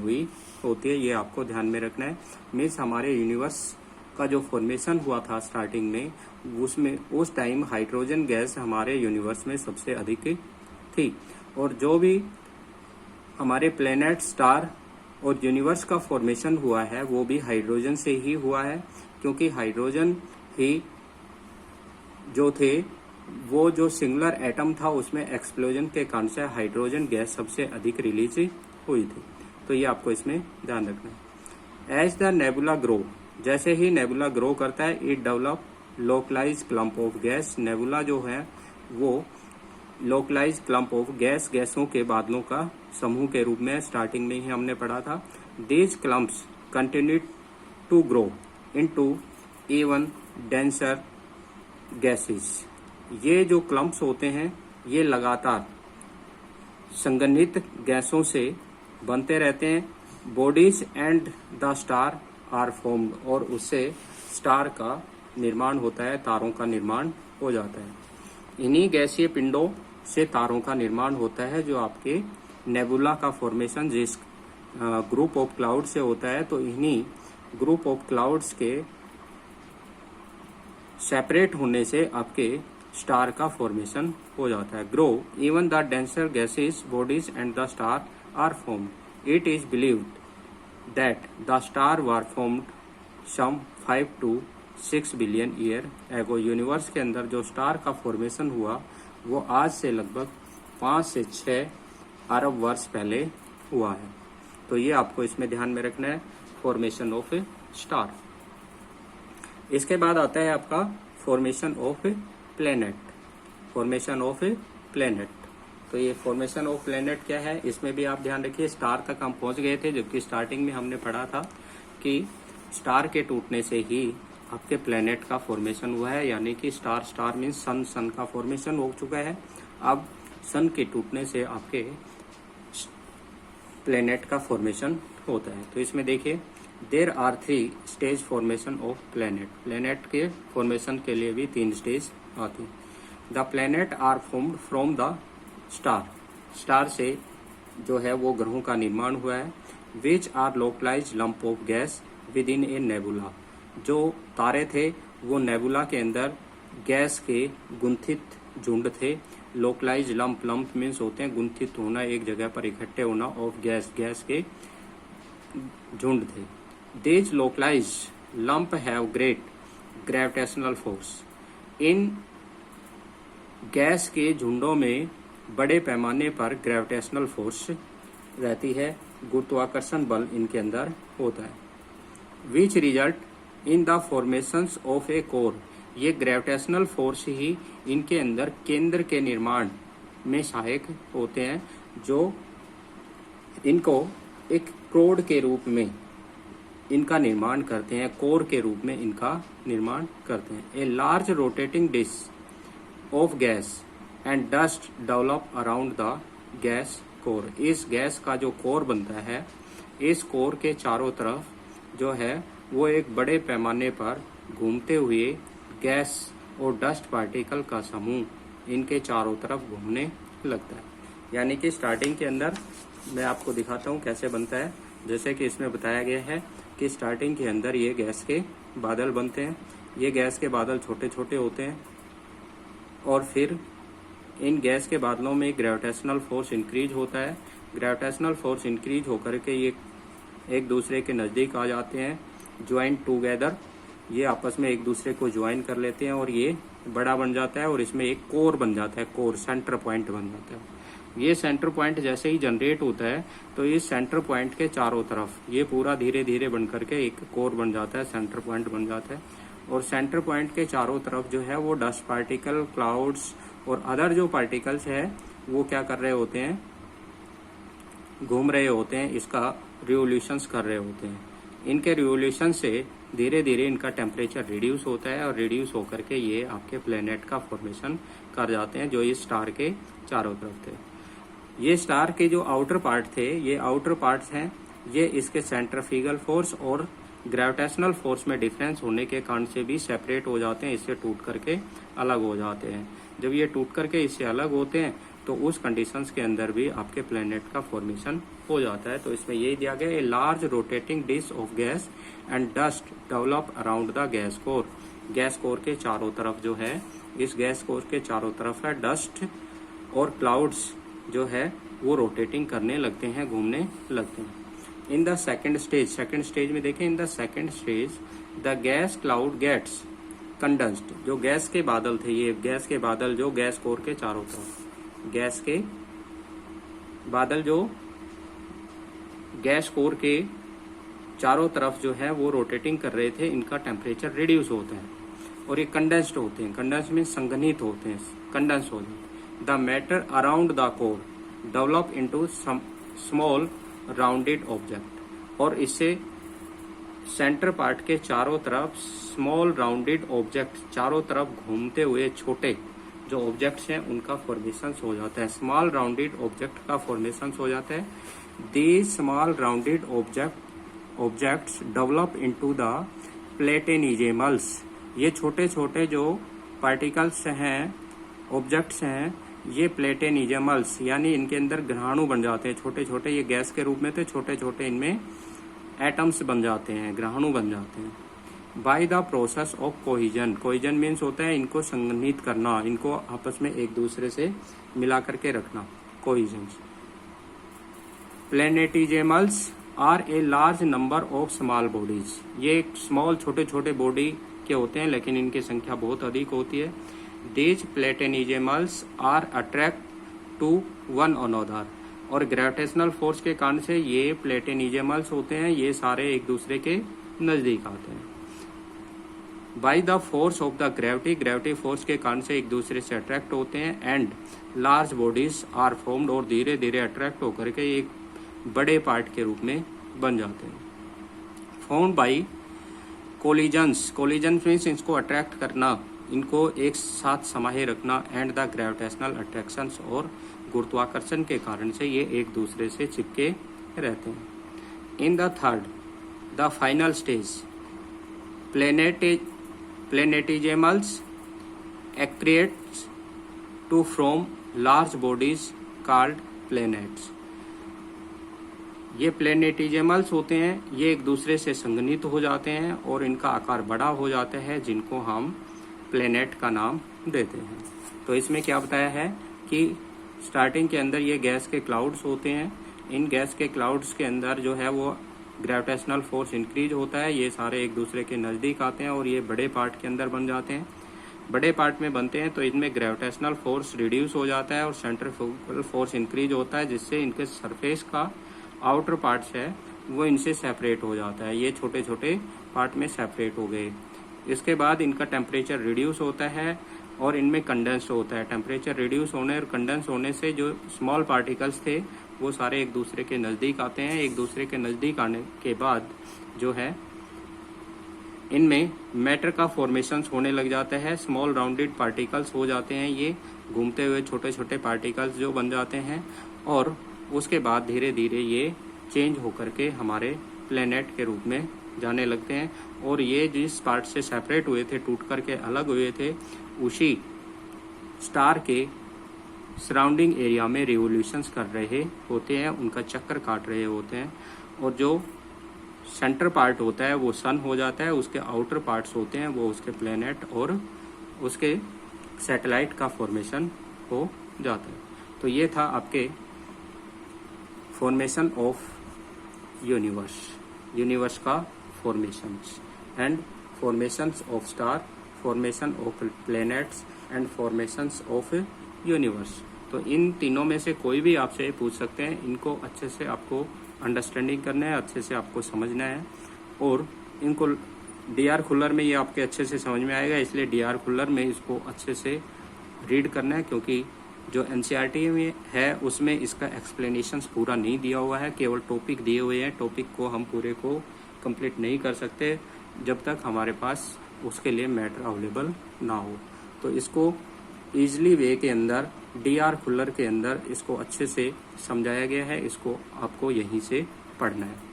हुई होती है, ये आपको ध्यान में रखना है। मीन्स हमारे यूनिवर्स का जो फॉर्मेशन हुआ था स्टार्टिंग में, उसमें उस टाइम हाइड्रोजन गैस हमारे यूनिवर्स में सबसे अधिक थी। और जो भी हमारे प्लेनेट, स्टार और यूनिवर्स का फॉर्मेशन हुआ है वो भी हाइड्रोजन से ही हुआ है, क्योंकि हाइड्रोजन ही जो थे वो जो सिंगुलर एटम था उसमें एक्सप्लोजन के कारण से हाइड्रोजन गैस सबसे अधिक रिलीज हुई थी। तो ये आपको इसमें ध्यान रखना है। एज द नेबुला ग्रो, जैसे ही नेबुला ग्रो करता है, it develop localise clump of gas. Nebula जो है वो लोकलाइज क्लम्प ऑफ गैस, गैसों के बादलों का समूह के रूप में स्टार्टिंग में ही हमने पढ़ा था। These clumps continue to grow into even denser gases. ये जो क्लम्प्स होते हैं ये लगातार संघनित गैसों से बनते रहते हैं। Bodies and the star are formed, और उससे स्टार का निर्माण होता है, तारों का निर्माण हो जाता है। इन्हीं गैसीय पिंडों से तारों का निर्माण होता है, जो आपके नेबुला का फॉर्मेशन जिस ग्रुप ऑफ क्लाउड से होता है, तो इन्हीं ग्रुप ऑफ क्लाउड्स के सेपरेट होने से आपके स्टार का फॉर्मेशन हो जाता है। Grow even the denser gases, bodies and the star are formed. It is believed that the star were formed some 5 to 6 billion year ago. Universe के अंदर जो स्टार का फॉर्मेशन हुआ वो आज से लगभग 5 से 6 अरब वर्ष पहले हुआ है। तो ये आपको इसमें ध्यान में रखना है, फॉर्मेशन ऑफ स्टार। इसके बाद आता है आपका formation of planet. Formation of planet, तो ये फॉर्मेशन ऑफ प्लेनेट क्या है, इसमें भी आप ध्यान रखिए। स्टार तक हम पहुंच गए थे, जबकि स्टार्टिंग में हमने पढ़ा था कि स्टार के टूटने से ही आपके प्लेनेट का फॉर्मेशन हुआ है, यानी कि स्टार, स्टार मीन्स सन, सन का फॉर्मेशन हो चुका है। अब सन के टूटने से आपके प्लेनेट का फॉर्मेशन होता है। तो इसमें देखिए, there are 3 stage formation of planet. Planet के फॉर्मेशन के लिए भी 3 स्टेज आती है। The planet are formed from the star. Star से जो है वो ग्रहों का निर्माण हुआ है। Which are localize lump of gas within a nebula. जो तारे थे वो नेबुला के अंदर गैस के गुंथित झुंड थे। लोकलाइज लंप, लंप मीन्स होते हैं गुंथित होना, एक जगह पर इकट्ठे होना, ऑफ गैस, गैस के झुंड थे। These localized lump have great gravitational force. In gas के झुंडों में बड़े पैमाने पर ग्रेविटेशनल फोर्स रहती है, गुरुत्वाकर्षण बल इनके अंदर होता है। Which result in the formations of A core. ये ग्रेविटेशनल फोर्स ही इनके अंदर केंद्र के निर्माण में सहायक होते हैं, जो इनको एक कोर के रूप में इनका निर्माण करते हैं, कोर के रूप में इनका निर्माण करते हैं। A large rotating disc of gas and dust develop around the gas core. इस गैस का जो कोर बनता है, इस कोर के चारों तरफ जो है वो एक बड़े पैमाने पर घूमते हुए गैस और डस्ट पार्टिकल का समूह इनके चारों तरफ घूमने लगता है। यानी कि स्टार्टिंग के अंदर मैं आपको दिखाता हूँ कैसे बनता है। जैसे कि इसमें बताया गया है कि स्टार्टिंग के अंदर ये गैस के बादल बनते हैं। ये गैस के बादल छोटे छोटे होते हैं और फिर इन गैस के बादलों में ग्रेविटेशनल फोर्स इंक्रीज होता है। ग्रेविटेशनल फोर्स इंक्रीज होकर के ये एक दूसरे के नज़दीक आ जाते हैं, ज्वाइन टूगेदर। ये आपस में एक दूसरे को ज्वाइन कर लेते हैं और ये बड़ा बन जाता है और इसमें एक कोर बन जाता है, कोर, सेंटर पॉइंट बन जाता है। ये सेंटर पॉइंट जैसे ही जनरेट होता है तो इस सेंटर पॉइंट के चारों तरफ ये पूरा धीरे धीरे बन करके एक कोर बन जाता है, सेंटर पॉइंट बन जाता है। और सेंटर पॉइंट के चारों तरफ जो है वो डस्ट पार्टिकल, क्लाउड्स और अदर जो पार्टिकल्स है वो क्या कर रहे होते हैं, घूम रहे होते हैं, इसका रिवोल्यूशंस कर रहे होते हैं। इनके रिवोल्यूशन से धीरे धीरे इनका टेम्परेचर रिड्यूस होता है और रिड्यूस होकर के ये आपके प्लेनेट का फॉर्मेशन कर जाते हैं, जो इस स्टार के चारों तरफ थे। ये स्टार के जो आउटर पार्ट थे, ये आउटर पार्ट्स हैं, ये इसके सेंट्रीफ्यूगल फोर्स और ग्रेविटेशनल फोर्स में डिफरेंस होने के कारण से भी सेपरेट हो जाते हैं, इससे टूट करके अलग हो जाते हैं। जब ये टूट करके इससे अलग होते हैं तो उस कंडीशंस के अंदर भी आपके प्लेनेट का फॉर्मेशन हो जाता है। तो इसमें यही दिया गया, ए large rotating dish of gas and dust develop around the gas core. Gas core के चारों तरफ जो है, इस गैस कोर के चारों तरफ है डस्ट और क्लाउड्स जो है वो रोटेटिंग करने लगते हैं, घूमने लगते हैं। इन द सेकेंड स्टेज में देखें, in the second stage the gas cloud gets condensed. जो गैस के बादल थे, ये गैस के बादल जो गैस कोर के चारों तरफ, गैस के बादल जो गैस कोर के चारों तरफ जो है वो रोटेटिंग कर रहे थे, इनका टेम्परेचर रिड्यूस होता है और ये कंडेंस्ड होते हैं। कंडेंस में संघनित होते हैं, कंडेंस होते हैं। The matter around the core develop into small rounded object, और इससे सेंटर पार्ट के चारों तरफ स्मॉल राउंडेड ऑब्जेक्ट, चारों तरफ घूमते हुए छोटे जो ऑब्जेक्ट्स हैं उनका फॉर्मेशन हो जाता है। स्मॉल राउंडेड ऑब्जेक्ट का फॉर्मेशन हो जाता है। These small rounded objects develop into the planetesimals. ये छोटे छोटे जो पार्टिकल्स हैं, ऑब्जेक्ट्स हैं, ये प्लेटेनिजेमल्स यानी इनके अंदर ग्रहाणु बन जाते हैं। छोटे छोटे, ये गैस के रूप में थे, छोटे छोटे इनमें एटम्स बन जाते हैं, ग्रहाणु बन जाते हैं। By the process of cohesion. Cohesion means होता है इनको संघनित करना, इनको आपस में एक दूसरे से मिला करके रखना, cohesion. Planetesimals are a large number of small bodies. ये स्मॉल छोटे छोटे बॉडी के होते हैं लेकिन इनकी संख्या बहुत अधिक होती है। These planetesimals are attract to one another, और ग्रेविटेशनल फोर्स के कारण से ये प्लेटेनिजेमल्स होते हैं, ये सारे एक दूसरे के नजदीक आते हैं। By the force of the gravity, gravity force के कारण से एक दूसरे से अट्रैक्ट होते हैं। And large bodies are formed, और धीरे धीरे अट्रैक्ट होकर के एक बड़े पार्ट के रूप में बन जाते हैं। Formed by collisions, collision means इसको अट्रैक्ट करना, इनको एक साथ समाये रखना। एंड द ग्रेविटेशनल अट्रैक्शंस, और गुरुत्वाकर्षण के कारण से ये एक दूसरे से चिपके रहते हैं। In the third, the final stage, planetesimals accretes to from large bodies called planets. ये प्लेनेटिजेमल्स होते हैं, ये एक दूसरे से संघनित हो जाते हैं और इनका आकार बड़ा हो जाता है, जिनको हम प्लेनेट का नाम देते हैं। तो इसमें क्या बताया है कि स्टार्टिंग के अंदर ये गैस के क्लाउड्स होते हैं। इन गैस के क्लाउड्स के अंदर जो है वो ग्रेविटेशनल फोर्स इंक्रीज होता है, ये सारे एक दूसरे के नज़दीक आते हैं और ये बड़े पार्ट के अंदर बन जाते हैं। बड़े पार्ट में बनते हैं तो इनमें ग्रेविटेशनल फोर्स रिड्यूस हो जाता है और सेंट्रीफ्यूगल फोर्स इंक्रीज होता है, जिससे इनके सरफेस का आउटर पार्ट्स है वो इनसे सेपरेट हो जाता है। ये छोटे छोटे पार्ट में सेपरेट हो गए। इसके बाद इनका टेम्परेचर रिड्यूस होता है और इनमें कंडेंस होता है। टेम्परेचर रिड्यूस होने और कंडेंस होने से जो स्मॉल पार्टिकल्स थे वो सारे एक दूसरे के नज़दीक आते हैं। एक दूसरे के नज़दीक आने के बाद जो है इनमें मैटर का फॉर्मेशन होने लग जाता है। स्मॉल राउंडेड पार्टिकल्स हो जाते हैं, ये घूमते हुए छोटे छोटे पार्टिकल्स जो बन जाते हैं, और उसके बाद धीरे धीरे ये चेंज होकर के हमारे प्लेनेट के रूप में जाने लगते हैं। और ये जिस पार्ट से सेपरेट हुए थे, टूट करके अलग हुए थे, उसी स्टार के सराउंडिंग एरिया में रिवोल्यूशंस कर रहे होते हैं, उनका चक्कर काट रहे होते हैं। और जो सेंटर पार्ट होता है वो सन हो जाता है, उसके आउटर पार्ट्स होते हैं वो उसके प्लेनेट और उसके सैटेलाइट का फॉर्मेशन हो जाता है। तो ये था आपके फॉर्मेशन ऑफ यूनिवर्स का formations and formations of star, formation of planets and formations of universe. तो इन तीनों में से कोई भी आपसे पूछ सकते हैं, इनको अच्छे से आपको अंडरस्टैंडिंग करना है, अच्छे से आपको समझना है। और इनको डी.आर. खुल्लर में ये आपके अच्छे से समझ में आएगा, इसलिए डी.आर. खुल्लर में इसको अच्छे से रीड करना है, क्योंकि जो एनसीईआरटी में है उसमें इसका एक्सप्लेनेशंस पूरा नहीं दिया हुआ है, केवल टॉपिक दिए हुए हैं। टॉपिक को हम पूरे को कंप्लीट नहीं कर सकते जब तक हमारे पास उसके लिए मैटर अवेलेबल ना हो। तो इसको ईजिली वे के अंदर डी.आर. खुल्लर के अंदर इसको अच्छे से समझाया गया है, इसको आपको यहीं से पढ़ना है।